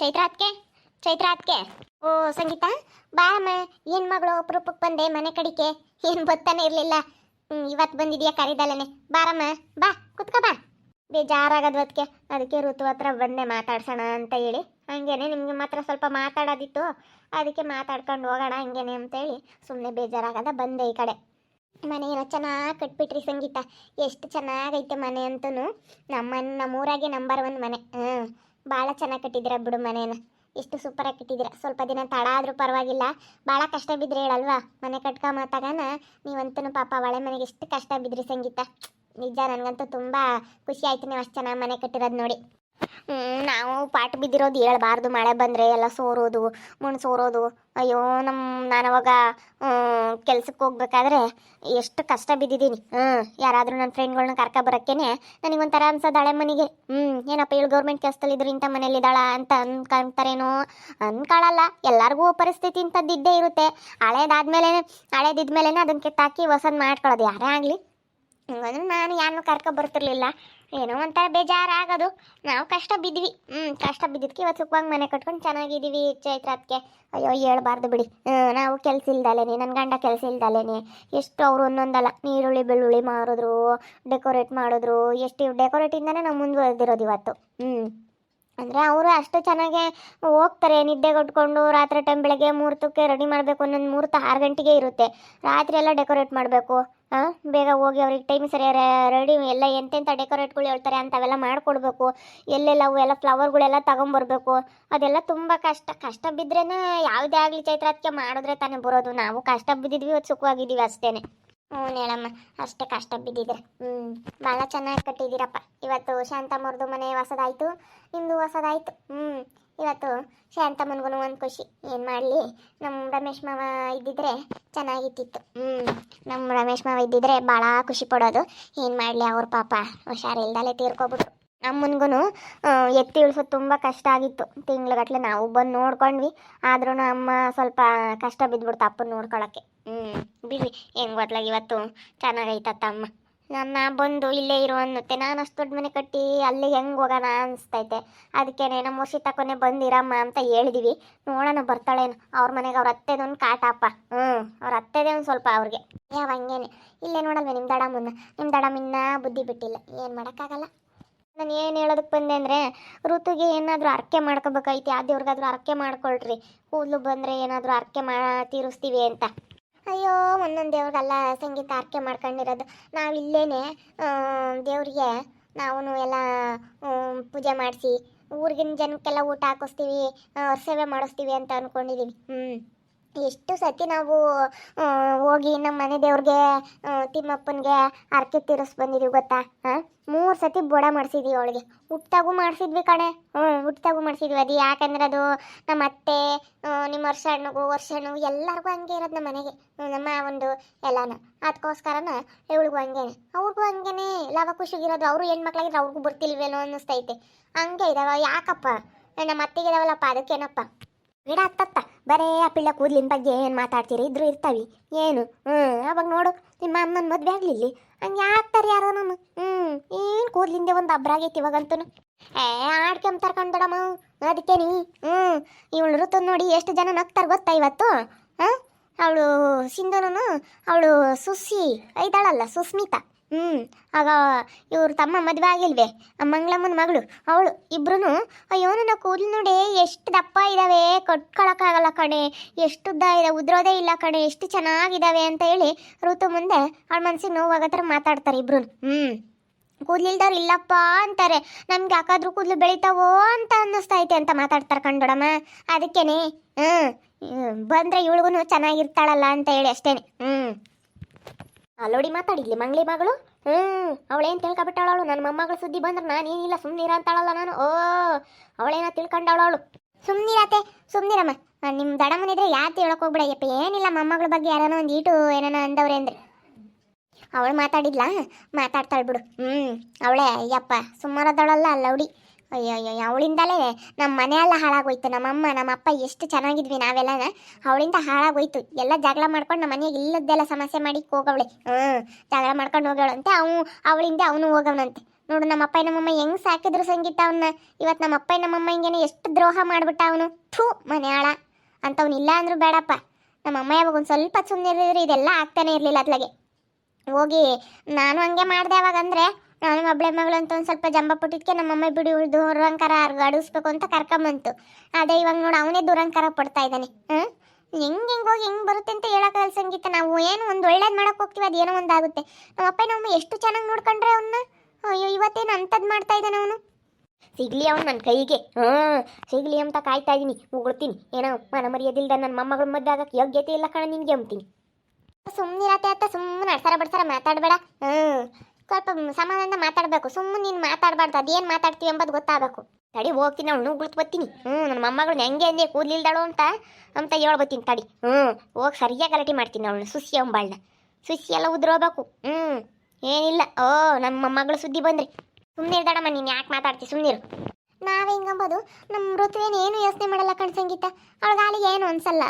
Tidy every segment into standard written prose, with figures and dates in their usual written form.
ಚೈತ್ರ ಅದ್ಕೆ ಚೈತ್ರ ಅದ್ಕೆ ಓ ಸಂಗೀತ ಬಾರಮ್ಮ. ಏನ್ ಮಗಳು ಅಪರೂಪಕ್ಕೆ ಬಂದೆ ಮನೆ ಕಡಿಕೆ, ಏನ್ ಗೊತ್ತಾನೆ ಇರ್ಲಿಲ್ಲ. ಇವತ್ತು ಬಂದಿದ್ಯಾ ಕರಿದಲ್ಲನೆ. ಬಾರಮ್ಮ ಬಾ ಕುತ್ಕ ಬಾ. ಬೇಜಾರಾಗದ್ವು ಅದಕ್ಕೆ ಋತು ಹತ್ರ ಬಂದೆ ಮಾತಾಡ್ಸೋಣ ಅಂತ ಹೇಳಿ. ಹಂಗೇನೆ ನಿಮ್ಗೆ ಮಾತ್ರ ಸ್ವಲ್ಪ ಮಾತಾಡೋದಿತ್ತು, ಅದಕ್ಕೆ ಮಾತಾಡ್ಕೊಂಡು ಹೋಗೋಣ ಹಂಗೇನೆ ಅಂತೇಳಿ ಸುಮ್ಮನೆ ಬೇಜಾರಾಗದ ಬಂದೆ ಈ ಕಡೆ. ಮನೆ ಏನೋ ಚೆನ್ನಾಗಿ ಕಟ್ಬಿಟ್ರಿ ಸಂಗೀತ, ಎಷ್ಟು ಚೆನ್ನಾಗೈತೆ ಮನೆ ಅಂತೂ. ನಮ್ಮೂರಾಗೆ ನಂಬರ್ 1 ಮನೆ. ಭಾಳ ಚೆನ್ನಾಗಿ ಕಟ್ಟಿದ್ದೀರ ಬಿಡು ಮನೇನ, ಎಷ್ಟು ಸೂಪರಾಗಿ ಕಟ್ಟಿದ್ದೀರ. ಸ್ವಲ್ಪ ದಿನ ತಡ ಆದರೂ ಪರವಾಗಿಲ್ಲ, ಭಾಳ ಕಷ್ಟ ಬಿದ್ದರೆ ಹೇಳಲ್ವಾ ಮನೆ ಮಾತಾಗಾನ. ನೀವಂತೂ ಪಾಪ ಒಳೆ ಮನೆಗೆ ಎಷ್ಟು ಕಷ್ಟ ಬಿದ್ರಿ ಸಂಗೀತ. ನಿಜ ನನಗಂತೂ ತುಂಬ ಖುಷಿ ಆಯ್ತು ನೀವು ಅಷ್ಟು ಚೆನ್ನಾಗಿ ಮನೆ ಕಟ್ಟಿರೋದು ನೋಡಿ. ನಾವು ಪಾಠ ಬಿದ್ದಿರೋದು ಹೇಳ್ಬಾರ್ದು, ಮಳೆ ಬಂದರೆ ಎಲ್ಲ ಸೋರೋದು ಮಣ್ಣು ಸೋರೋದು. ಅಯ್ಯೋ ನಾನವಾಗ ಕೆಲ್ಸಕ್ಕೆ ಹೋಗ್ಬೇಕಾದ್ರೆ ಎಷ್ಟು ಕಷ್ಟ ಬಿದ್ದಿದ್ದೀನಿ. ಯಾರಾದರೂ ನನ್ನ ಫ್ರೆಂಡ್ಗಳನ್ನ ಕರ್ಕೊಬರೋಕ್ಕೇನೆ ನನಗೊಂಥರ ಅನ್ಸೋದು ಹಳೆ ಮನೆಗೆ. ಏನಪ್ಪ ಇವಳು ಗೌರ್ಮೆಂಟ್ ಕೆಲಸದಲ್ಲಿದ್ರು ಇಂಥ ಮನೇಲಿದ್ದಾಳ ಅಂತ ಅನ್ಕೊಂತಾರೇನೋ. ಅನ್ಕೊಳ್ಳಲ್ಲ, ಎಲ್ಲರಿಗೂ ಪರಿಸ್ಥಿತಿ ಇಂಥದ್ದಿದ್ದೇ ಇರುತ್ತೆ. ಹಳೇದಿದ್ಮೇಲೆ ಅದನ್ನ ಕಿತ್ತಾಕಿ ಹೊಸದು ಮಾಡ್ಕೊಳ್ಳೋದು ಯಾರೇ ಆಗಲಿ. ಹಂಗಂದ್ರೆ ನಾನು ಯಾರನ್ನೂ ಕರ್ಕೊಬರ್ತಿರ್ಲಿಲ್ಲ, ಏನೋ ಒಂಥರ ಬೇಜಾರಾಗೋದು. ನಾವು ಕಷ್ಟ ಬಿದ್ವಿ, ಕಷ್ಟ ಬಿದ್ದಿದ್ದಕ್ಕೆ ಇವತ್ತು ಸುಖವಾಗಿ ಮನೆ ಕಟ್ಕೊಂಡು ಚೆನ್ನಾಗಿದ್ದೀವಿ ಚೈತ್ರ ಅದಕ್ಕೆ. ಅಯ್ಯೋ ಹೇಳ್ಬಾರ್ದು ಬಿಡಿ. ನಾವು ಕೆಲಸ ಇಲ್ದಲೇನೆ, ನನ್ನ ಗಂಡ ಕೆಲಸ ಇಲ್ದಲೇನೆ ಎಷ್ಟು ಅವರು ಒಂದೊಂದಲ್ಲ ನೀರುಳ್ಳಿ ಬೆಳ್ಳುಳ್ಳಿ ಮಾರಿದ್ರು, ಡೆಕೋರೇಟ್ ಮಾಡಿದ್ರು. ಎಷ್ಟು ಡೆಕೋರೇಟಿಂದನೇ ನಾವು ಮುಂದುವರೆದಿರೋದು ಇವತ್ತು. ಅಂದರೆ ಅವರು ಅಷ್ಟು ಚೆನ್ನಾಗೆ ಹೋಗ್ತಾರೆ, ನಿದ್ದೆ ಕೊಟ್ಕೊಂಡು ರಾತ್ರಿ ಟೈಮ್ ಬೆಳಗ್ಗೆ ಮುಹೂರ್ತಕ್ಕೆ ರೆಡಿ ಮಾಡಬೇಕು. ಒಂದೊಂದು ಮುಹೂರ್ತ 6 ಗಂಟೆಗೆ ಇರುತ್ತೆ, ರಾತ್ರಿ ಎಲ್ಲ ಡೆಕೋರೇಟ್ ಮಾಡಬೇಕು. ಬೇಗ ಹೋಗಿ ಅವ್ರಿಗೆ ಟೈಮ್ ಸರಿ ರೆಡಿ ಎಲ್ಲ ಎಂತೆಂಥ ಡೆಕೋರೇಟ್ಗಳು ಹೇಳ್ತಾರೆ ಅಂಥವೆಲ್ಲ ಮಾಡಿಕೊಡ್ಬೇಕು. ಎಲ್ಲೆಲ್ಲ ಅವೆಲ್ಲ ಫ್ಲವರ್ಗಳೆಲ್ಲ ತಗೊಂಬರ್ಬೇಕು. ಅದೆಲ್ಲ ತುಂಬ ಕಷ್ಟ ಬಿದ್ರೇ ಯಾವುದೇ ಆಗಲಿ ಚೈತ್ರ ಅದಕ್ಕೆ ಮಾಡಿದ್ರೆ ತಾನೇ ಬರೋದು. ನಾವು ಕಷ್ಟ ಬಿದ್ದಿದ್ವಿ, ಇವತ್ತು ಸುಖವಾಗಿದ್ದೀವಿ ಅಷ್ಟೇ. ಹೇಳಮ್ಮ, ಅಷ್ಟೇ ಕಷ್ಟ ಬಿದ್ದಿದ್ರೆ. ಭಾಳ ಚೆನ್ನಾಗಿ ಕಟ್ಟಿದ್ದೀರಪ್ಪ. ಇವತ್ತು ಶಾಂತಮ್ಮವ್ರದ್ದು ಮನೆ ಹೊಸದಾಯಿತು, ನಿಮ್ಮದು ಹೊಸದಾಯಿತು. ಇವತ್ತು ಶಾಂತಮ್ಮನಿಗೂ ಒಂದು ಖುಷಿ. ಏನು ಮಾಡಲಿ, ನಮ್ಮ ರಮೇಶ್ ಮಾವ ಇದ್ದಿದ್ರೆ ಚೆನ್ನಾಗಿತ್ತಿತ್ತು. ನಮ್ಮ ರಮೇಶ್ ಮಾವ ಇದ್ದಿದ್ರೆ ಭಾಳ ಖುಷಿ ಪಡೋದು. ಏನು ಮಾಡಲಿ, ಅವ್ರ ಪಾಪ ಹುಷಾರಿಲ್ದಲೇ ತೀರ್ಕೊಬಿಟ್ರು. ಅಮ್ಮನಿಗೂ ಎತ್ತಿ ಇಳಿಸೋದು ತುಂಬ ಕಷ್ಟ ಆಗಿತ್ತು. ತಿಂಗ್ಳುಗಟ್ಟಲೆ ನಾವು ಬಂದು ನೋಡ್ಕೊಂಡ್ವಿ, ಆದ್ರೂ ಅಮ್ಮ ಸ್ವಲ್ಪ ಕಷ್ಟ ಬಿದ್ದುಬಿಡ್ತು ಅಪ್ಪನ ನೋಡ್ಕೊಳ್ಳೋಕ್ಕೆ. ಬಿಡಿ ಹೆಂಗೆ ಗೊತ್ತಲಾಗ ಇವತ್ತು ಚೆನ್ನಾಗೈತತ್ತ ಅಮ್ಮ. ನನ್ನ ಬಂದು ಇಲ್ಲೇ ಇರೋ ಅನ್ನುತ್ತೆ. ನಾನು ಅಷ್ಟು ದೊಡ್ಡ ಮನೆ ಕಟ್ಟಿ ಅಲ್ಲಿ ಹೆಂಗೆ ಹೋಗೋಣ ಅನಿಸ್ತೈತೆ. ಅದಕ್ಕೇನೆ ನಮ್ಮ ವರ್ಷ ತಕೊಂಡೆ ಬಂದಿರಮ್ಮ ಅಂತ ಹೇಳಿದ್ವಿ. ನೋಡೋಣ ಬರ್ತಾಳೇನು. ಅವ್ರ ಮನೆಗೆ ಅವ್ರ ಅತ್ತೆದೊಂದು ಕಾಟಪ್ಪ. ಅವ್ರ ಅತ್ತೆದೇ ಒಂದು ಸ್ವಲ್ಪ ಅವ್ರಿಗೆ ಯಾವ ಹಂಗೇನೆ. ಇಲ್ಲೇ ನೋಡಲ್ವೇ ನಿಮ್ಮ ದಡಮಿನ್ನ ಬುದ್ಧಿ ಬಿಟ್ಟಿಲ್ಲ, ಏನು ಮಾಡೋಕ್ಕಾಗಲ್ಲ. ನಾನು ಏನು ಹೇಳೋದಕ್ಕೆ ಬಂದೆ ಅಂದರೆ, ಋತುಗೆ ಏನಾದರೂ ಅರ್ಕೆ ಮಾಡ್ಕೋಬೇಕೈತಿ. ಆ ದೇವ್ರಿಗಾದ್ರೂ ಅರ್ಕೆ ಮಾಡ್ಕೊಳ್ರಿ, ಕೂದಲು ಬಂದರೆ ಏನಾದರೂ ಅರ್ಕೆ ತೀರಿಸ್ತೀವಿ ಅಂತ. ಅಯ್ಯೋ ಒಂದೊಂದು ದೇವ್ರಿಗೆಲ್ಲ ಸಂಗೀತ ಅರ್ಕೆ ಮಾಡ್ಕೊಂಡಿರೋದು. ನಾವು ಇಲ್ಲೇನೆ ದೇವ್ರಿಗೆ ನಾವು ಎಲ್ಲ ಪೂಜೆ ಮಾಡಿಸಿ ಊರಿಗಿನ ಜನಕ್ಕೆಲ್ಲ ಊಟ ಹಾಕಿಸ್ತೀವಿ, ಸೇವೆ ಮಾಡಿಸ್ತೀವಿ ಅಂತ ಅಂದ್ಕೊಂಡಿದ್ದೀವಿ. ಎಷ್ಟು ಸತಿ ನಾವು ಹೋಗಿ ನಮ್ಮ ಮನೆ ದೇವ್ರಿಗೆ ತಿಮ್ಮಪ್ಪನಿಗೆ ಅರ್ಕೆ ತೀರಿಸ್ ಬಂದಿದ್ದೀವಿ ಗೊತ್ತಾ. 3 ಸತಿ ಬೋಡ ಮಾಡಿಸಿದ್ವಿ ಅವಳಿಗೆ. ಹುಟ್ಟಾಗೂ ಮಾಡಿಸಿದ್ವಿ ಕಣೆ. ಹುಟ್ಟಾಗೂ ಮಾಡಿಸಿದ್ವಿ. ಅದು ಯಾಕಂದ್ರೆ ಅದು ನಮ್ಮ ಅತ್ತೆ, ನಿಮ್ಮ ವರ್ಷ ಹಣ್ಣು ಎಲ್ಲರಿಗೂ ಹಂಗೆ ಇರೋದು ನಮ್ಮ ಮನೆಗೆ, ನಮ್ಮ ಒಂದು ಎಲ್ಲಾನ. ಅದಕ್ಕೋಸ್ಕರನ ಇವಳಿಗೂ ಹಂಗೇನೆ, ಅವ್ರಿಗೂ ಹಂಗೇನೆ. ಲಾಭ ಖುಷಿಗಿರೋದು. ಅವರು ಹೆಣ್ಮಕ್ಳಾಗಿದ್ರೆ ಅವ್ರಿಗೂ ಬರ್ತಿಲ್ವೇನೋ ಅನ್ನಿಸ್ತೈತೆ. ಹಂಗೆ ಇದಾವ ಯಾಕಪ್ಪ, ನಮ್ಮ ಅತ್ತೆಗಿದಾವಲ್ಲಪ್ಪ ಅದಕ್ಕೇನಪ್ಪ. ಗಿಡ ಹತ್ತತ್ತ ಬರೇ ಆ ಪಿಳ್ಳ ಕೂದಲಿನ ಬಗ್ಗೆ ಏನು ಮಾತಾಡ್ತೀರಿ, ಇದ್ರು ಇರ್ತಾವೆ ಏನು. ಅವಾಗ ನೋಡು ನಿಮ್ಮ ಅಮ್ಮನ ಮದುವೆ ಆಗಲಿಲ್ಲ, ಹಂಗೆ ಆಗ್ತಾರೆ ಯಾರೋ ನಮ್ಮ. ಏನು ಕೂದಲಿಂದೆ ಒಂದು ಅಬ್ರಾಗೈತಿ ಇವಾಗಂತೂ. ಆಡ್ಕೊಂಬ ಕಣ್ದಡಮ್ಮ ಅದಕ್ಕೆ ನೀ. ಇವಳು ಋತು ನೋಡಿ ಎಷ್ಟು ಜನ ನಗ್ತಾರೆ ಗೊತ್ತಾ ಇವತ್ತು. ಅವಳು ಸಿಂಧುನು, ಅವಳು ಸುಸಿ ಇದ್ದಾಳಲ್ಲ ಸುಸ್ಮಿತಾ. ಆಗ ಇವ್ರ ತಮ್ಮ ಮದುವೆ ಆಗಿಲ್ವೇ, ಆ ಮಂಗಳಮ್ಮನ ಮಗಳು ಅವಳು. ಇಬ್ರು ಅಯ್ಯೋ ನನ್ನ ಕೂದಲು ನೋಡಿ ಎಷ್ಟು ದಪ್ಪ ಇದ್ದಾವೆ, ಕಟ್ಕೊಳಕ್ಕಾಗಲ್ಲ ಕಣೆ, ಎಷ್ಟು ಉದ್ದ ಇದೆ, ಉದ್ರೋದೇ ಇಲ್ಲ ಕಣೆ, ಎಷ್ಟು ಚೆನ್ನಾಗಿದ್ದಾವೆ ಅಂತ ಹೇಳಿ ಋತು ಮುಂದೆ ಅವಳ ಮನ್ಸಿಗೆ ನೋವಾಗೋ ಥರ ಮಾತಾಡ್ತಾರೆ ಇಬ್ರು. ಕೂದಲಿಲ್ದವ್ರು ಇಲ್ಲಪ್ಪ ಅಂತಾರೆ, ನಮ್ಗೆ ಯಾಕಾದ್ರೂ ಕೂದಲು ಬೆಳಿತಾವೋ ಅಂತ ಅನ್ನಿಸ್ತೈತೆ ಅಂತ ಮಾತಾಡ್ತಾರೆ ಕಣ್ದೊಡಮ್ಮ. ಅದಕ್ಕೇನೆ ಬಂದರೆ ಇವಳಿಗೂ ಚೆನ್ನಾಗಿರ್ತಾಳಲ್ಲ ಅಂತ ಹೇಳಿ ಅಷ್ಟೇನೆ. ಅಲ್ಲೋಡಿ ಮಾತಾಡಿದ್ಲಿ ಮಂಗ್ಳಿ ಮಗಳು. ಅವಳೇನು ತಿಳ್ಕೊಬಿಟ್ಟಾಳವಳು. ನನ್ನ ಮೊಮ್ಮಗಳು ಸುದ್ದಿ ಬಂದ್ರೆ ನಾನೇನಿಲ್ಲ ಸುಮ್ಮನಿರ ಅಂತಾಳಲ್ಲ ನಾನು. ಅವಳೇನ ತಿಳ್ಕೊಂಡವಳು ಅವಳು. ಸುಮ್ಮನಿರಮ್ಮ. ನಿಮ್ಮ ದಡಮ್ಮನಿದ್ರೆ ಯಾಕೆ ಹೇಳಕ್ ಹೋಗ್ಬಿಡಯ್ಯಪ್ಪ. ಏನಿಲ್ಲ ಮೊಮ್ಮಗಳ ಬಗ್ಗೆ ಯಾರನೋ ಒಂದು ಈಟು ಏನಾನ ಅಂದವ್ರೆ ಅಂದ್ರೆ ಅವಳು ಮಾತಾಡ್ತಾಳೆ ಬಿಡು. ಅವಳೇ ಅಯ್ಯಪ್ಪ ಸುಮಾರದವಳಲ್ಲ ಅಲ್ಲೌಡಿ. ಅಯ್ಯೋ ಅವಳಿಂದಲೇ ನಮ್ಮ ಮನೆಯೆಲ್ಲ ಹಾಳಾಗೋಯ್ತು. ನಮ್ಮಮ್ಮ ನಮ್ಮಪ್ಪ ಎಷ್ಟು ಚೆನ್ನಾಗಿದ್ವಿ ನಾವೆಲ್ಲ, ಅವಳಿಂದ ಹಾಳಾಗೋಯ್ತು. ಎಲ್ಲ ಜಗಳ ಮಾಡ್ಕೊಂಡು ನಮ್ಮ ಮನೆಯಾಗ ಇಲ್ಲದ್ದೆಲ್ಲ ಸಮಸ್ಯೆ ಮಾಡಿ ಹೋಗವಳೆ. ಜಗಳ ಮಾಡ್ಕೊಂಡು ಹೋಗೋಳಂತೆ. ಅವಳಿಂದ ಅವನು ಹೋಗವನಂತೆ. ನೋಡು ನಮ್ಮ ಅಪ್ಪ ನಮ್ಮಮ್ಮ ಹೆಂಗ್ ಸಾಕಿದ್ರು ಸಂಗೀತ ಅವನ್ನ. ಇವತ್ತು ನಮ್ಮ ಅಪ್ಪ ನಮ್ಮಮ್ಮ ಹಿಂಗೇನೆ ಎಷ್ಟು ದ್ರೋಹ ಮಾಡ್ಬಿಟ್ಟ ಅವನು. ಥೂ ಮನೆಯಾಳ ಅಂತವ್ನು. ಇಲ್ಲ ಅಂದ್ರೂ ಬೇಡಪ್ಪ. ನಮ್ಮ ಅಮ್ಮ ಯಾವಾಗ ಒಂದು ಸ್ವಲ್ಪ ಸುಮ್ಮನೆ ಇದೆಲ್ಲ ಆಗ್ತಾನೆ ಇರಲಿಲ್ಲ ಅತ್ಲಾಗೆ. ಹೋಗಿ ನಾನು ಹಂಗೆ ಮಾಡಿದೆ ಅವಾಗ. ಅಂದರೆ ನಾನು ಒಬ್ಬಳೆ ಮಗಳು ಅಂತ ಒಂದು ಸ್ವಲ್ಪ ಜಂಬ ಪುಟ್ಟಿದ್ಕೆ ನಮ್ಮಮ್ಮ ಬಿಡಿ ದುರಂಕಾರ ಅಡಿಸ್ಬೇಕು ಅಂತ ಕರ್ಕೊಂಬಂತು. ಅದೇ ಇವಾಗ ನೋಡು ಅವನೇ ದುರಂಕಾರ ಪಡ್ತಾ ಇದ್ದಾನೆ. ಹೆಂಗೆ ಹೋಗಿ ಹೆಂಗೆ ಬರುತ್ತೆ ಅಂತ ಹೇಳೋಕ್ಕಲ್ಲ ಸಂಗೀತ. ನಾವು ಏನು ಒಂದು ಒಳ್ಳೇದು ಮಾಡೋಕೆ ಹೋಗ್ತೀವಿ, ಅದೇನೋ ಒಂದು ಆಗುತ್ತೆ. ನಮ್ಮ ಅಪ್ಪ ನಮ್ಮಮ್ಮ ಎಷ್ಟು ಚೆನ್ನಾಗಿ ನೋಡ್ಕೊಂಡ್ರೆ ಅವನ್ನ. ಅಯ್ಯೋ ಇವತ್ತೇನು ಅಂಥದ್ದು ಮಾಡ್ತಾ ಇದ್ದಾನೆ ಅವನು. ಸಿಗ್ಲಿ ಅವನು ನನ್ನ ಕೈಗೆ. ಸಿಗ್ಲಿ ಅಂತ ಕಾಯ್ತಾ ಇದ್ದೀನಿ, ಉಗುಳ್ತೀನಿ. ಏನೋ ಮನ ಮರ್ಯಾದಿಲ್ದ ನನ್ನ ಮೊಮ್ಮಗಳ ಮದ್ದೆ ಆಗಕ್ಕೆ ಯೋಗ್ಯತೆ ಇಲ್ಲ ಕಣ ನಿನಗೆ ಅಂತೀನಿ. ಸುಮ್ಮನಿರತ್ತೆ ಅತ್ತ, ಸುಮ್ಮನೆ ಅಡ್ಸರ ಬಡ್ಸರ ಮಾತಾಡಬೇಡ. ಸ್ವಲ್ಪ ಸಮಾಧಾನ ಮಾತಾಡಬೇಕು. ಸುಮ್ಮನೆ ನೀನು ಮಾತಾಡಬಾರ್ದು. ಅದೇನು ಮಾತಾಡ್ತೀವಿ ಎಂಬುದು ಗೊತ್ತಾಗಬೇಕು. ತಡಿ ಹೋಗ್ತೀನಿ, ಅವಳು ಉಗುಳ್ತು ಬರ್ತೀನಿ. ನನ್ನ ಮೊಮ್ಮಗಳು ಹೆಂಗೆ ಅಂದೆ ಕೂದಲಿಲ್ದಾಳು ಅಂತ ಹೇಳ್ಬತ್ತೀನಿ ತಡಿ. ಹೋಗಿ ಸರಿಯಾಗಿ ಗಲಾಟೆ ಮಾಡ್ತೀನಿ ಅವಳು. ಸುಸಿ ಅಂಬಾಳನ್ನ ಸುಸಿ ಎಲ್ಲ ಉದ್ರೋಬೇಕು. ಏನಿಲ್ಲ. ನಮ್ಮ ಮೊಮ್ಮಗಳು ಸುದ್ದಿ ಬಂದ್ರಿ. ಸುಮ್ಮನೆ ಇರ್ದಾಡಮ್ಮ, ನೀನು ಯಾಕೆ ಮಾತಾಡ್ತಿ? ಸುಮ್ಮನಿರು. ನಾವೇ ಹಿಂಗಂಬೋದು ನಮ್ಮ ಋತುವೇನು ಏನು ಯೋಚನೆ ಮಾಡಲ್ಲ ಕಣ್ ಸಂಗೀತ. ಅವಳಿಗಾಲಿಗೆ ಏನು ಅನ್ಸಲ್ಲ,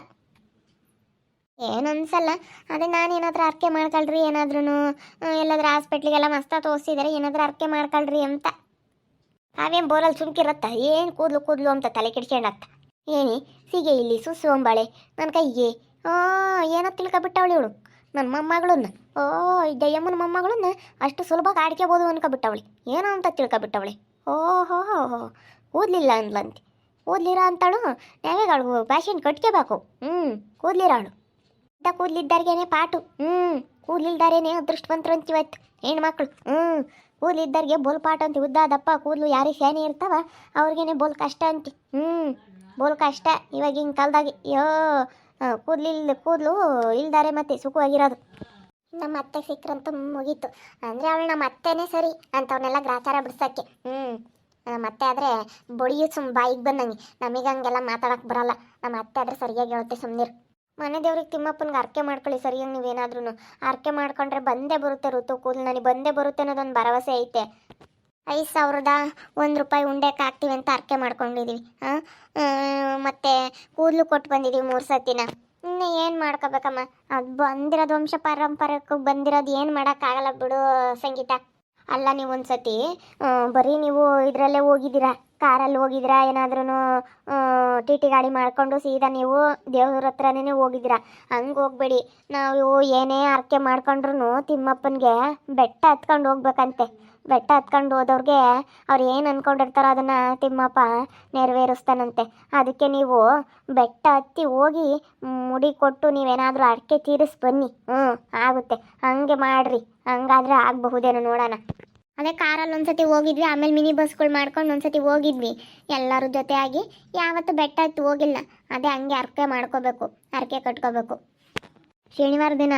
ಏನು ಅನ್ಸಲ್ಲ. ಅದೇ ನಾನು ಏನಾದರೂ ಅರ್ಕೆ ಮಾಡ್ಕೊಳ್ರಿ, ಏನಾದ್ರೂ ಎಲ್ಲಾದ್ರೂ ಹಾಸ್ಪಿಟ್ಲಿಗೆಲ್ಲ ಮಸ್ತ ತೋರಿಸಿದಾರೆ, ಏನಾದರೂ ಅರ್ಕೆ ಮಾಡ್ಕೊಳ್ರಿ ಅಂತ. ಅವೇನು ಬೋರಲ್ಲಿ ಸುಮ್ಕಿರತ್ತ. ಏನು ಕೂದಲು ಅಂತ ತಲೆ ಕೆಡ್ಸ್ಕೊಂಡತ್ತ. ಏನಿ ಸಿಗೆ ಇಲ್ಲಿ ಸುಸು ಅಂಬಾಳೆ ನನ್ನ ಕೈಗೆ. ಏನೋ ತಿಳ್ಕೊಬಿಟ್ಟವಳು ಇವಳು ನನ್ನ ಮೊಮ್ಮಗಳನ್ನ. ದಯ್ಯಮ್ಮನ ಮೊಮ್ಮಗಳನ್ನ ಅಷ್ಟು ಸುಲಭವಾಗಿ ಆಡ್ಕೋಬೋದು ಅನ್ಕೊಬಿಟ್ಟವಳಿ. ಏನೋ ಅಂತ ತಿಳ್ಕೊಬಿಟ್ಟವಳಿ. ಓಹೋ ಕೂದಲಿಲ್ಲ ಅಂದ್ಲಂತೆ. ಕೂದಲಿರ ಅಂತಾಳು ನಾವೇಗಳು ಫ್ಯಾಷನ್ ಕಟ್ಕೋಬೇಕು. ಕೂದಲಿರಾಳು ಇಂಥ ಕೂದಲಿದ್ದಾರಿಗೇನೆ ಪಾಟು. ಕೂದಲಿಲ್ದಾರೇನೆ ಅದೃಷ್ಟವಂತರು ಅಂತೀವತ್ತು ಹೆಣ್ಮಕ್ಳು. ಕೂದಲಿದ್ದಾರಿಗೆ ಬೋಲ್ ಪಾಠ ಅಂತ. ಉದ್ದ ದಪ್ಪ ಕೂದಲು ಯಾರಿಗೆ ಶಾನೆ ಇರ್ತಾವ ಅವ್ರಿಗೇನೆ ಬೋಲ್ ಕಷ್ಟ ಅಂತಿ. ಬೋಲ್ ಕಷ್ಟ ಇವಾಗ ಹಿಂಗೆ ಕಾಲದಾಗೆ. ಕೂದಲು ಇಲ್ದಾರೆ ಮತ್ತೆ ಸುಖವಾಗಿರೋದು. ನಮ್ಮ ಅತ್ತೆ ಸಿಕ್ಕರಂತೂ ಮುಗೀತು. ಅಂದರೆ ಅವಳು ನಮ್ಮ ಅತ್ತೆನೇ ಸರಿ ಅಂಥವನ್ನೆಲ್ಲ ಗ್ರಾಚಾರ ಬಿಡ್ಸೋಕ್ಕೆ. ಮತ್ತೆ ಆದರೆ ಬೊಡಿಯು ಬಾಯಿಗೆ ಬಂದಂಗೆ. ನಮಗೆ ಹಂಗೆಲ್ಲ ಮಾತಾಡೋಕೆ ಬರಲ್ಲ. ನಮ್ಮ ಅತ್ತೆ ಆದರೆ ಸರಿಯಾಗಿ ಹೇಳುತ್ತೆ. ಸುಮ್ಮನಿರು. ಮನೆ ದೇವ್ರಿಗೆ ತಿಮ್ಮಪ್ಪನಿಗೆ ಅರ್ಕೆ ಮಾಡ್ಕೊಳ್ಳಿ ಸರಿಯಾಗಿ. ನೀವೇನಾದ್ರೂ ಅರ್ಕೆ ಮಾಡ್ಕೊಂಡ್ರೆ ಬಂದೇ ಬರುತ್ತೆ ಋತು ಕೂದಲು. ನನಗೆ ಬಂದೇ ಬರುತ್ತೆ ಅನ್ನೋದೊಂದು ಭರವಸೆ ಐತೆ. 5,000 1 ರೂಪಾಯಿ ಉಂಡೆಕ್ಕೆ ಹಾಕ್ತೀವಿ ಅಂತ ಅರ್ಕೆ ಮಾಡ್ಕೊಂಡಿದ್ದೀವಿ. ಮತ್ತು ಕೂದಲು ಕೊಟ್ಟು ಬಂದಿದ್ದೀವಿ 3 ಸತಿನ. ಇನ್ನು ಏನು ಮಾಡ್ಕೋಬೇಕಮ್ಮ, ಅದು ಬಂದಿರೋದು ವಂಶ ಪಾರಂಪರ್ಯಕ್ಕೆ ಬಂದಿರೋದು. ಏನು ಮಾಡೋಕ್ಕಾಗಲ್ಲ ಬಿಡು ಸಂಗೀತ. ಅಲ್ಲ ನೀವು ಒಂದು ಸತಿ ಬರೀ ನೀವು ಇದರಲ್ಲೇ ಹೋಗಿದ್ದೀರಾ, ಕಾರಲ್ಲಿ ಹೋಗಿದ್ದೀರಾ, ಏನಾದ್ರೂ ಟಿ ಟಿ ಗಾಡಿ ಮಾಡ್ಕೊಂಡು ಸೀದಾ ನೀವು ದೇವ್ರ ಹತ್ರನೇ ಹೋಗಿದ್ದೀರಾ. ಹಂಗೆ ಹೋಗ್ಬೇಡಿ. ನಾವು ಏನೇ ಅರ್ಕೆ ಮಾಡ್ಕೊಂಡ್ರು ತಿಮ್ಮಪ್ಪನಿಗೆ ಬೆಟ್ಟ ಹತ್ಕೊಂಡು ಹೋಗ್ಬೇಕಂತೆ. ಬೆಟ್ಟ ಹತ್ಕೊಂಡು ಹೋದವ್ರಿಗೆ ಅವ್ರು ಏನು ಅಂದ್ಕೊಂಡಿರ್ತಾರೋ ಅದನ್ನು ತಿಮ್ಮಪ್ಪ ನೆರವೇರಿಸ್ತಾನಂತೆ. ಅದಕ್ಕೆ ನೀವು ಬೆಟ್ಟ ಹತ್ತಿ ಹೋಗಿ ಮುಡಿ ಕೊಟ್ಟು ನೀವೇನಾದರೂ ಅರ್ಕೆ ತೀರಿಸಿ ಬನ್ನಿ. ಆಗುತ್ತೆ. ಹಂಗೆ ಮಾಡಿರಿ. ಹಂಗಾದ್ರೆ ಆಗಬಹುದೇನೋ ನೋಡೋಣ. ಅದೇ ಕಾರಲ್ಲಿ ಒಂದ್ಸತಿ ಹೋಗಿದ್ವಿ, ಆಮೇಲೆ ಮಿನಿ ಬಸ್ಗಳು ಮಾಡ್ಕೊಂಡು ಒಂದ್ಸತಿ ಹೋಗಿದ್ವಿ ಎಲ್ಲರ ಜೊತೆ ಆಗಿ. ಯಾವತ್ತೂ ಬೆಟ್ಟ ಹತ್ತಿ ಹೋಗಿಲ್ಲ. ಅದೇ ಹಂಗೆ ಅರ್ಕೆ ಮಾಡ್ಕೋಬೇಕು, ಅರ್ಕೆ ಕಟ್ಕೋಬೇಕು. ಶನಿವಾರ ದಿನ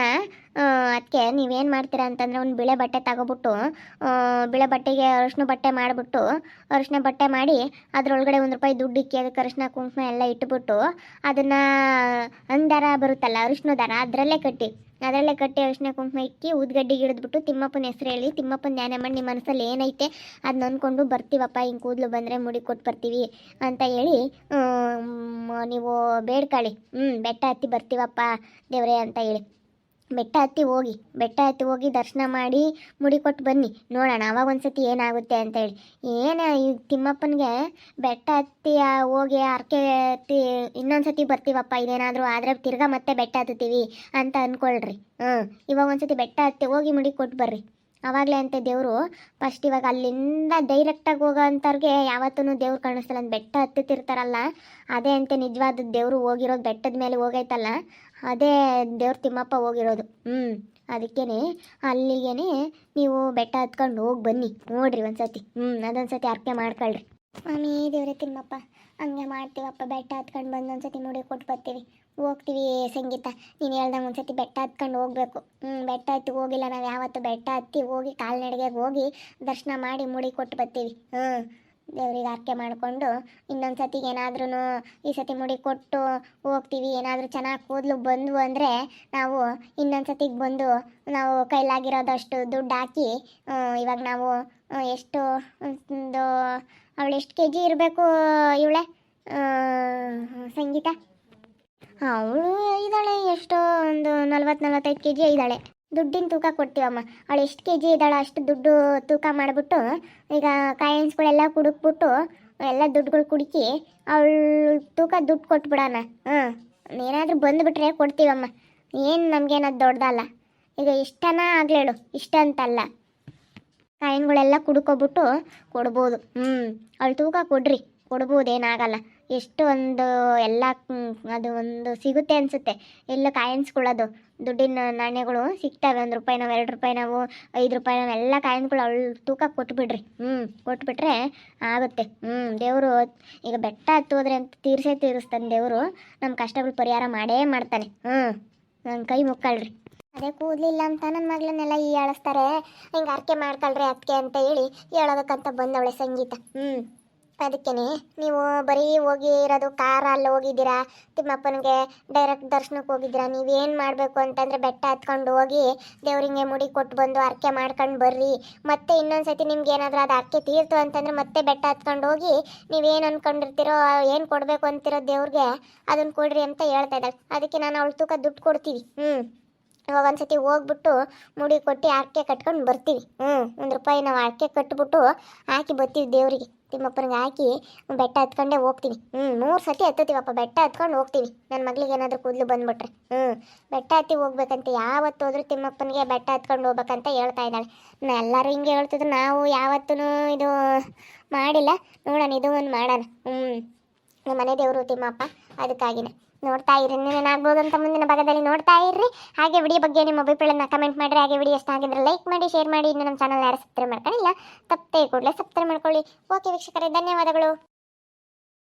ಅದಕ್ಕೆ ನೀವೇನು ಮಾಡ್ತೀರಾ ಅಂತಂದರೆ ಒಂದು ಬಿಳೆ ಬಟ್ಟೆ ತಗೊಬಿಟ್ಟು, ಬಿಳೆ ಬಟ್ಟೆಗೆ ಅರಿಶಿನ ಬಟ್ಟೆ ಮಾಡಿಬಿಟ್ಟು, ಅರಿಶಿನ ಬಟ್ಟೆ ಮಾಡಿ ಅದರೊಳಗಡೆ 1 ರೂಪಾಯಿ ದುಡ್ಡು ಇಕ್ಕಿ ಅದಕ್ಕೆ ಅರಿಶಿನ ಕುಂಕುಮ ಎಲ್ಲ ಇಟ್ಬಿಟ್ಟು ಅದನ್ನು ದಾರ ಬರುತ್ತಲ್ಲ ಅರಿಶಿನ ದಾರ, ಅದರಲ್ಲೇ ಕಟ್ಟಿ ಅರಿಶಿನ ಕುಂಕುಮ ಇಕ್ಕಿ ಊದ್ಗಡ್ಡಿಗೆ ಹಿಡಿದ್ಬಿಟ್ಟು ತಿಮ್ಮಪ್ಪನ ಹೆಸರು ಹೇಳಿ ತಿಮ್ಮಪ್ಪನ ಧ್ಯಾನ ಮಾಡಿ ನಿಮ್ಮ ಮನಸ್ಸಲ್ಲಿ ಏನೈತೆ ಅದನ್ನ ಅಂದ್ಕೊಂಡು ಬರ್ತೀವಪ್ಪ. ಹಿಂಗೆ ಕೂದಲು ಬಂದರೆ ಮುಡಿ ಕೊಟ್ಟು ಬರ್ತೀವಿ ಅಂತ ಹೇಳಿ ನೀವು ಬೇಡ್ಕೊಳ್ಳಿ. ಬೆಟ್ಟ ಹತ್ತಿ ಬರ್ತೀವಪ್ಪ ದೇವ್ರೇ ಅಂತ ಹೇಳಿ ಬೆಟ್ಟ ಹತ್ತಿ ಹೋಗಿ ದರ್ಶನ ಮಾಡಿ ಮುಡಿ ಕೊಟ್ಟು ಬನ್ನಿ. ನೋಡೋಣ ಅವಾಗ ಒಂದ್ಸತಿ ಏನಾಗುತ್ತೆ ಅಂತ ಹೇಳಿ. ಏನು ಈ ತಿಮ್ಮಪ್ಪನಿಗೆ ಬೆಟ್ಟ ಹತ್ತಿ ಹೋಗಿ ಅರ್ಕೆ ಹತ್ತಿ ಇನ್ನೊಂದ್ಸತಿ ಬರ್ತೀವಪ್ಪ, ಇದೇನಾದರೂ ಆದರೆ ತಿರ್ಗಾ ಮತ್ತೆ ಬೆಟ್ಟ ಹತ್ತೀವಿ ಅಂತ ಅಂದ್ಕೊಳ್ರಿ. ಇವಾಗ ಒಂದ್ಸತಿ ಬೆಟ್ಟ ಹತ್ತಿ ಹೋಗಿ ಮುಡಿ ಕೊಟ್ಟು ಬರ್ರಿ. ಆವಾಗಲೇ ಅಂತೆ ದೇವರು ಫಸ್ಟ್. ಇವಾಗ ಅಲ್ಲಿಂದ ಡೈರೆಕ್ಟಾಗಿ ಹೋಗೋ ಅಂಥವ್ರಿಗೆ ಯಾವತ್ತೂ ದೇವ್ರು ಕಾಣಿಸ್ತಲ್ಲ. ಅಂತ ಬೆಟ್ಟ ಹತ್ತುತ್ತಿರ್ತಾರಲ್ಲ ಅದೇ ಅಂತೆ ನಿಜವಾದ ದೇವರು ಹೋಗಿರೋದು. ಬೆಟ್ಟದ ಮೇಲೆ ಹೋಗೈತಲ್ಲ ಅದೇ ದೇವ್ರ ತಿಮ್ಮಪ್ಪ ಹೋಗಿರೋದು. ಅದಕ್ಕೇನೆ ಅಲ್ಲಿಗೇನೆ ನೀವು ಬೆಟ್ಟ ಹತ್ಕೊಂಡು ಹೋಗಿ ಬನ್ನಿ. ನೋಡ್ರಿ ಒಂದ್ಸತಿ. ಅದೊಂದ್ಸತಿ ಅರ್ಕೆ ಮಾಡ್ಕೊಳ್ರಿ. ಮಾಮಿ ದೇವ್ರೆ ತಿಮ್ಮಪ್ಪ ಹಂಗೆ ಮಾಡ್ತೀವಪ್ಪ. ಬೆಟ್ಟ ಹತ್ಕೊಂಡು ಬಂದು ಒಂದ್ಸತಿ ಮುಡಿ ಕೊಟ್ಟು ಬರ್ತೀವಿ. ಹೋಗ್ತೀವಿ ಸಂಗೀತ. ನೀನು ಹೇಳ್ದಂಗೆ ಒಂದ್ಸತಿ ಬೆಟ್ಟ ಹತ್ಕೊಂಡು ಹೋಗ್ಬೇಕು. ಬೆಟ್ಟ ಹತ್ತಿ ಹೋಗಿಲ್ಲ ನಾವು ಯಾವತ್ತು. ಬೆಟ್ಟ ಹತ್ತಿ ಹೋಗಿ ಕಾಲ್ನಡಿಗೆಗೆ ಹೋಗಿ ದರ್ಶನ ಮಾಡಿ ಮುಡಿ ಕೊಟ್ಟು ಬರ್ತೀವಿ. ದೇವ್ರಿಗೆ ಅರ್ಕೆ ಮಾಡಿಕೊಂಡು ಇನ್ನೊಂದು ಸತಿಗೆ ಏನಾದ್ರೂ ಈ ಸತಿ ಮುಡಿ ಕೊಟ್ಟು ಹೋಗ್ತೀವಿ. ಏನಾದರೂ ಚೆನ್ನಾಗಿ ಕೂದಲು ಬಂದ್ವು ಅಂದರೆ ನಾವು ಇನ್ನೊಂದು ಸತಿಗೆ ಬಂದು ನಾವು ಕೈಲಾಗಿರೋದಷ್ಟು ದುಡ್ಡು ಹಾಕಿ ಇವಾಗ ನಾವು ಎಷ್ಟು ಒಂದು ಅವಳು ಎಷ್ಟು ಕೆ ಜಿ ಇರಬೇಕು ಇವಳೆ ಸಂಗೀತ? ಅವಳು ಇದ್ದಾಳೆ ಎಷ್ಟೋ ಒಂದು 40-45 kg ಇದ್ದಾಳೆ. ದುಡ್ಡಿನ ತೂಕ ಕೊಡ್ತೀವಮ್ಮ. ಅವಳು ಎಷ್ಟು ಕೆ ಜಿ ಇದ್ದಾಳ ಅಷ್ಟು ದುಡ್ಡು ತೂಕ ಮಾಡಿಬಿಟ್ಟು ಈಗ ಕಾಯಿನ್ಸ್ಗಳೆಲ್ಲ ಕುಡುಕ್ಬಿಟ್ಟು ಎಲ್ಲ ದುಡ್ಡುಗಳು ಕುಡುಕಿ ಅವಳು ತೂಕ ದುಡ್ಡು ಕೊಟ್ಬಿಡೋಣ. ಏನಾದರೂ ಬಂದುಬಿಟ್ರೆ ಕೊಡ್ತೀವಮ್ಮ. ಏನು ನಮಗೇನದು ದೊಡ್ಡದಲ್ಲ. ಈಗ ಇಷ್ಟನ ಆಗ್ಲೇಳು, ಇಷ್ಟ ಅಂತಲ್ಲ. ಕಾಯಿನ್ಗಳೆಲ್ಲ ಕುಡ್ಕೊಬಿಟ್ಟು ಕೊಡ್ಬೋದು. ಅವಳು ತೂಕ ಕೊಡ್ರಿ, ಕೊಡ್ಬೋದು, ಏನಾಗಲ್ಲ. ಎಷ್ಟು ಒಂದು ಎಲ್ಲ ಅದು ಒಂದು ಸಿಗುತ್ತೆ ಅನಿಸುತ್ತೆ. ಎಲ್ಲ ಕಾಯಿನ್ಸ್ಗಳದು ದುಡ್ಡಿನ ನಾಣ್ಯಗಳು ಸಿಗ್ತವೆ. 1 ರೂಪಾಯಿ ನಾವು, 2 ರೂಪಾಯಿ ನಾವು, 5 ರೂಪಾಯಿ ನಾವು, ಎಲ್ಲ ಕಾಯಿನ್ಗಳು ಅವಳು ತೂಕ ಕೊಟ್ಬಿಡ್ರಿ. ಕೊಟ್ಬಿಟ್ರೆ ಆಗುತ್ತೆ. ದೇವರು ಈಗ ಬೆಟ್ಟ ಹತ್ತೋದ್ರೆ ಅಂತ ತೀರಿಸ್ತಾನೆ ದೇವರು. ನಮ್ಮ ಕಷ್ಟಗಳು ಪರಿಹಾರ ಮಾಡೇ ಮಾಡ್ತಾನೆ. ನನ್ನ ಕೈ ಮುಕ್ಕಳ್ರಿ. ಅದೇ ಕೂದಲಿಲ್ಲ ಅಂತ ನನ್ನ ಮಗಳನ್ನೆಲ್ಲ ಹೀಯಾಳಿಸ್ತಾರೆ. ಹಿಂಗೆ ಅರ್ಕೆ ಮಾಡ್ಕೊಳ್ರಿ ಅದಕ್ಕೆ ಅಂತ ಹೇಳಿ ಹೇಳೋದಕ್ಕಂತ ಬಂದವಳೆ ಸಂಗೀತ. ಅದಕ್ಕೇ ನೀವು ಬರೀ ಹೋಗಿ ಇರೋದು ಕಾರಲ್ಲಿ ಹೋಗಿದ್ದೀರಾ, ತಿಮ್ಮಪ್ಪನಿಗೆ ಡೈರೆಕ್ಟ್ ದರ್ಶನಕ್ಕೆ ಹೋಗಿದ್ದೀರಾ. ನೀವೇನು ಮಾಡಬೇಕು ಅಂತಂದರೆ ಬೆಟ್ಟ ಹತ್ಕೊಂಡು ಹೋಗಿ ದೇವ್ರಿಗೆ ಮುಡಿ ಕೊಟ್ಟು ಬಂದು ಅರ್ಕೆ ಮಾಡ್ಕೊಂಡು ಬರ್ರಿ. ಮತ್ತೆ ಇನ್ನೊಂದು ಸತಿ ನಿಮ್ಗೆ ಏನಾದರೂ ಅದು ಅರ್ಕೆ ತೀರ್ತು ಅಂತಂದರೆ ಮತ್ತೆ ಬೆಟ್ಟ ಹತ್ಕೊಂಡು ಹೋಗಿ ನೀವೇನು ಅಂದ್ಕೊಂಡಿರ್ತೀರೋ, ಏನು ಕೊಡಬೇಕು ಅಂತಿರೋ ದೇವ್ರಿಗೆ ಅದನ್ನು ಕೊಡ್ರಿ ಅಂತ ಹೇಳ್ತಾ ಇದ್ದಾಳೆ. ಅದಕ್ಕೆ ನಾನು ಅವಳ ತೂಕ ದುಡ್ಡು ಕೊಡ್ತೀವಿ. ಇವಾಗ ಒಂದ್ಸತಿ ಹೋಗ್ಬಿಟ್ಟು ಮುಡಿ ಕೊಟ್ಟು ಅರ್ಕೆ ಕಟ್ಕೊಂಡು ಬರ್ತೀವಿ. 1 ರೂಪಾಯಿ ನಾವು ಅರ್ಕೆ ಕಟ್ಬಿಟ್ಟು ಹಾಕಿ ಬರ್ತೀವಿ ದೇವರಿಗೆ. ತಿಮ್ಮಪ್ಪನಿಗೆ ಹಾಕಿ ಬೆಟ್ಟ ಹತ್ಕೊಂಡೇ ಹೋಗ್ತೀವಿ. 3 ಸತಿ ಹತ್ತುತ್ತೀವಪ್ಪ, ಬೆಟ್ಟ ಹತ್ಕೊಂಡು ಹೋಗ್ತೀವಿ. ನನ್ನ ಮಗಳಿಗೆ ಏನಾದರೂ ಕೂದಲು ಬಂದ್ಬಿಟ್ರೆ ಬೆಟ್ಟ ಹತ್ತಿ ಹೋಗ್ಬೇಕಂತ. ಯಾವತ್ತು ಹೋದ್ರೂ ತಿಮ್ಮಪ್ಪನಿಗೆ ಬೆಟ್ಟ ಹತ್ಕೊಂಡು ಹೋಗ್ಬೇಕಂತ ಹೇಳ್ತಾ ಇದ್ದಾಳೆ. ಎಲ್ಲರೂ ಹಿಂಗೆ ಹೇಳ್ತಿದ್ರು, ನಾವು ಯಾವತ್ತೂ ಇದು ಮಾಡಿಲ್ಲ. ನೋಡೋಣ, ಇದು ಒಂದು ಮಾಡೋಣ. ನಮ್ಮ ಮನೆ ದೇವರು ತಿಮ್ಮಪ್ಪ, ಅದಕ್ಕಾಗಿನೇ ನೋಡ್ತಾ ಇರಿ. ಏನಾಗ್ಬೋದು ಅಂತ ಮುಂದಿನ ಭಾಗದಲ್ಲಿ ನೋಡ್ತಾ ಇರ್ರಿ. ಹಾಗೆ ವಿಡಿಯೋ ಬಗ್ಗೆ ನಿಮ್ಮ ಅಭಿಪ್ರಾಯನ ಕಮೆಂಟ್ ಮಾಡಿರಿ. ಹಾಗೆ ವಿಡಿಯೋ ಇಷ್ಟ ಆಗಿದ್ರೆ ಲೈಕ್ ಮಾಡಿ, ಶೇರ್ ಮಾಡಿ. ಇನ್ನು ನಮ್ಮ ಚಾನಲ್ ಯಾರು ಸಬ್ಸ್ಕ್ರೈಬ್ ಮಾಡ್ಕೊಂಡಿಲ್ಲ ತಪ್ಪೇ ಕೂಡಲೇ ಸಬ್ಸ್ಕ್ರೈಬ್ ಮಾಡ್ಕೊಳ್ಳಿ. ಓಕೆ ವೀಕ್ಷಕರೇ, ಧನ್ಯವಾದಗಳು.